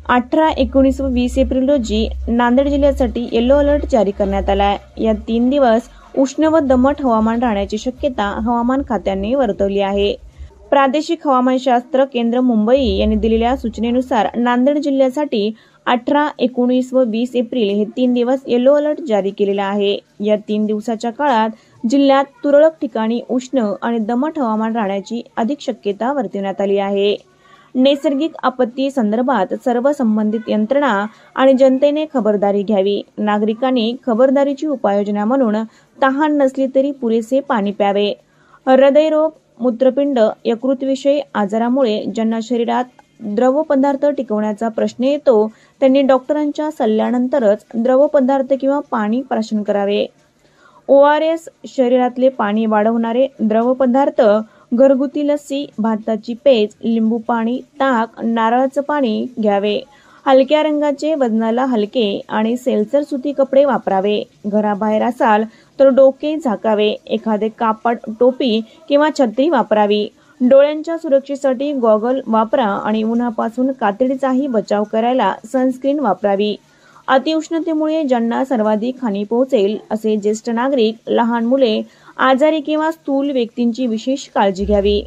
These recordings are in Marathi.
18, 19 व 20 एप्रिल रोजी नांदेड जिल्ह्यासाठी येलो अलर्ट जारी करण्यात आला आहे। या 3 दिवस उष्ण व दमट हवामान राहण्याची शक्यता हवामान खात्याने वर्तवली आहे। प्रादेशिक हवामानशास्त्र केंद्र मुंबई यांनी दिलेल्या सूचनेनुसार नांदेड जिल्ह्यासाठी 18, 19 व 20 एप्रिल हे 3 दिवस येलो अलर्ट जारी केलेला आहे। या 3 दिवसाच्या काळात जिल्ह्यात तुरळक ठिकाणी उष्ण आणि दमट हवामान राहण्याची अधिक शक्यता वर्तवण्यात आली आहे। नैसर्गिक आपत्ती संदर्भात सर्व संबंधित यंत्रणा आणि जनतेने खबरदारी घ्यावी। नागरिकांनी खबरदारीची उपाययोजना म्हणून तहान नसली तरी पुरेसे पाणी प्यावे। हृदयरोग, मूत्रपिंड, यकृतविषयी आजारामुळे ज्यांना शरीरात द्रव पदार्थ टिकवण्याचा प्रश्न येतो त्यांनी डॉक्टरांच्या सल्ल्यानंतरच द्रव पदार्थ किंवा पाणी प्राशन करावे। ORS, शरीरातले पाणी वाढवणारे द्रव पदार्थ, घरगुती लस्सी, भाताची पेज, लिंबू पाणी, ताक, नारळाचं पाणी घ्यावे। हलक्या रंगाचे, वजनाला हलके आणि सेलसर सुती कपडे वापरावे। घराबाहेर असाल तर डोके झाकावे। एखादे कापड, टोपी किंवा छत्री वापरावी। डोळ्यांच्या सुरक्षेसाठी गॉगल वापरा आणि उन्हापासून कातडीचाही बचाव करायला सनस्क्रीन वापरावी। अतिउष्णतेमुळे ज्यांना सर्वाधिक हानी पोहोचेल असे ज्येष्ठ नागरिक, लहान मुले, आजारी किंवा स्थूल व्यक्तींची विशेष काळजी घ्यावी।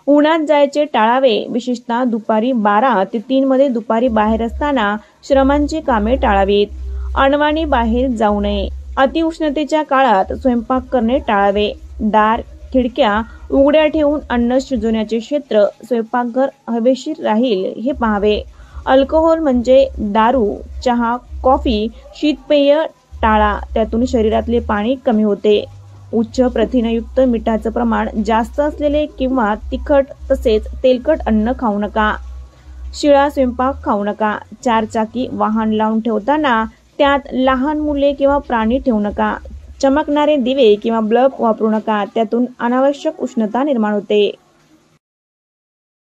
उन्हात जायचे टाळावे। विशेषतः दुपारी 12 ते 3 मध्ये दुपारी बाहेर असताना श्रमांची कामे टाळावीत। अनवाणी बाहेर जाऊ नये। अतिउष्णतेच्या काळात स्वयंपाक करणे टाळावे। दार, खिडक्या उघड्या ठेवून अन्न शिजवण्याचे क्षेत्र, स्वयंपाकघर हवेशीर राहील हे पाहावे। अल्कोहोल म्हणजे दारू, चहा, कॉफी, शीतपेय टाळा, त्यातून शरीरातले पाणी कमी होते। उच्च प्रथिनयुक्त, मिठाचं प्रमाण जास्त असलेले किंवा तिखट तसेच तेलकट अन्न खाऊ नका। शिळा स्वयंपाक खाऊ नका। 4 चाकी वाहन लावून ठेवताना त्यात लहान मुले किंवा प्राणी ठेवू नका। चमकणारे दिवे किंवा बल्ब वापरू नका, त्यातून अनावश्यक उष्णता निर्माण होते।